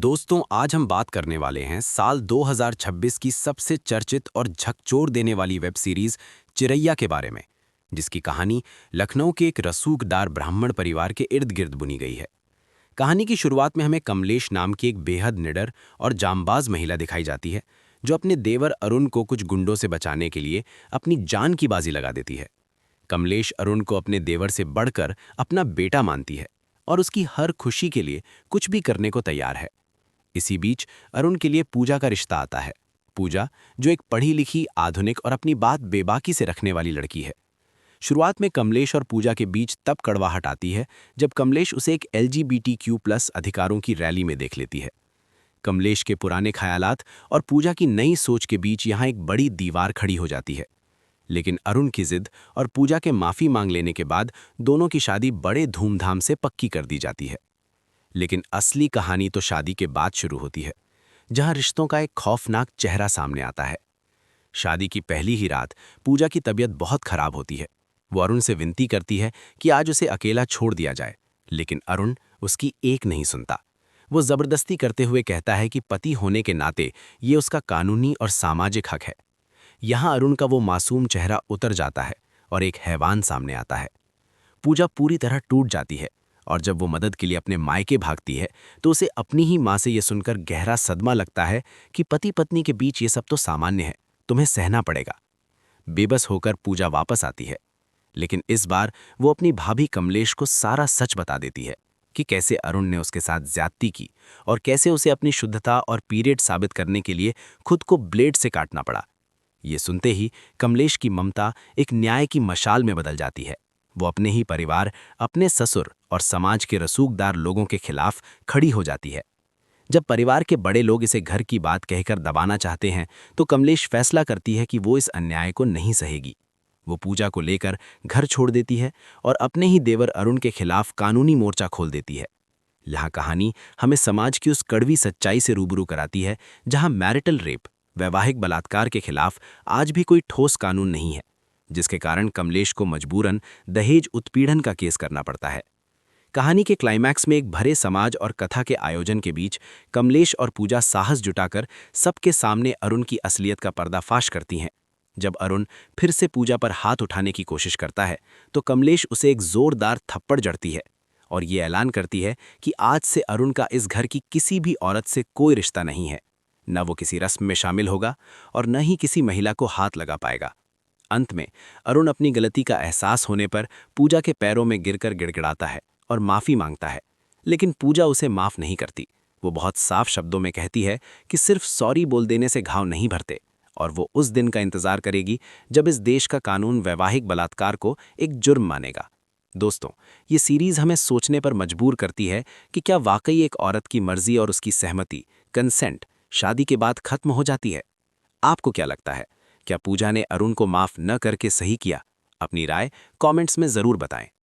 दोस्तों, आज हम बात करने वाले हैं साल 2026 की सबसे चर्चित और झकझोर देने वाली वेब सीरीज चिरैया के बारे में, जिसकी कहानी लखनऊ के एक रसूखदार ब्राह्मण परिवार के इर्द गिर्द बुनी गई है। कहानी की शुरुआत में हमें कमलेश नाम की एक बेहद निडर और जांबाज महिला दिखाई जाती है, जो अपने देवर अरुण को कुछ गुंडों से बचाने के लिए अपनी जान की बाजी लगा देती है। कमलेश अरुण को अपने देवर से बढ़कर अपना बेटा मानती है और उसकी हर खुशी के लिए कुछ भी करने को तैयार है। इसी बीच अरुण के लिए पूजा का रिश्ता आता है। पूजा, जो एक पढ़ी लिखी, आधुनिक और अपनी बात बेबाकी से रखने वाली लड़की है। शुरुआत में कमलेश और पूजा के बीच तब कड़वाहट आती है जब कमलेश उसे एक LGBTQ+ अधिकारों की रैली में देख लेती है। कमलेश के पुराने ख्यालात और पूजा की नई सोच के बीच यहाँ एक बड़ी दीवार खड़ी हो जाती है। लेकिन अरुण की जिद और पूजा के माफी मांग लेने के बाद दोनों की शादी बड़े धूमधाम से पक्की कर दी जाती है। लेकिन असली कहानी तो शादी के बाद शुरू होती है, जहां रिश्तों का एक खौफनाक चेहरा सामने आता है। शादी की पहली ही रात पूजा की तबीयत बहुत खराब होती है। वो अरुण से विनती करती है कि आज उसे अकेला छोड़ दिया जाए, लेकिन अरुण उसकी एक नहीं सुनता। वो जबरदस्ती करते हुए कहता है कि पति होने के नाते ये उसका कानूनी और सामाजिक हक है। यहाँ अरुण का वो मासूम चेहरा उतर जाता है और एक हैवान सामने आता है। पूजा पूरी तरह टूट जाती है और जब वो मदद के लिए अपने मायके भागती है तो उसे अपनी ही मां से ये सुनकर गहरा सदमा लगता है कि पति पत्नी के बीच ये सब तो सामान्य है, तुम्हें सहना पड़ेगा। बेबस होकर पूजा वापस आती है, लेकिन इस बार वो अपनी भाभी कमलेश को सारा सच बता देती है कि कैसे अरुण ने उसके साथ ज्यादती की और कैसे उसे अपनी शुद्धता और पीरियड साबित करने के लिए खुद को ब्लेड से काटना पड़ा। ये सुनते ही कमलेश की ममता एक न्याय की मशाल में बदल जाती है। वो अपने ही परिवार, अपने ससुर और समाज के रसूखदार लोगों के खिलाफ खड़ी हो जाती है। जब परिवार के बड़े लोग इसे घर की बात कहकर दबाना चाहते हैं, तो कमलेश फैसला करती है कि वो इस अन्याय को नहीं सहेगी। वो पूजा को लेकर घर छोड़ देती है और अपने ही देवर अरुण के खिलाफ कानूनी मोर्चा खोल देती है। यह कहानी हमें समाज की उस कड़वी सच्चाई से रूबरू कराती है, जहां मैरिटल रेप, वैवाहिक बलात्कार के खिलाफ आज भी कोई ठोस कानून नहीं है, जिसके कारण कमलेश को मजबूरन दहेज उत्पीड़न का केस करना पड़ता है। कहानी के क्लाइमैक्स में एक भरे समाज और कथा के आयोजन के बीच कमलेश और पूजा साहस जुटाकर सबके सामने अरुण की असलियत का पर्दाफाश करती हैं। जब अरुण फिर से पूजा पर हाथ उठाने की कोशिश करता है, तो कमलेश उसे एक जोरदार थप्पड़ जड़ती है और ये ऐलान करती है कि आज से अरुण का इस घर की किसी भी औरत से कोई रिश्ता नहीं है। न वो किसी रस्म में शामिल होगा और न ही किसी महिला को हाथ लगा पाएगा। अंत में अरुण अपनी गलती का एहसास होने पर पूजा के पैरों में गिरकर गिड़गिड़ाता है और माफी मांगता है, लेकिन पूजा उसे माफ नहीं करती। वो बहुत साफ शब्दों में कहती है कि सिर्फ सॉरी बोल देने से घाव नहीं भरते और वो उस दिन का इंतजार करेगी जब इस देश का कानून वैवाहिक बलात्कार को एक जुर्म मानेगा। दोस्तों, ये सीरीज हमें सोचने पर मजबूर करती है कि क्या वाकई एक औरत की मर्जी और उसकी सहमति, कंसेंट, शादी के बाद खत्म हो जाती है? आपको क्या लगता है? क्या पूजा ने अरुण को माफ न करके सही किया? अपनी राय कमेंट्स में जरूर बताएं।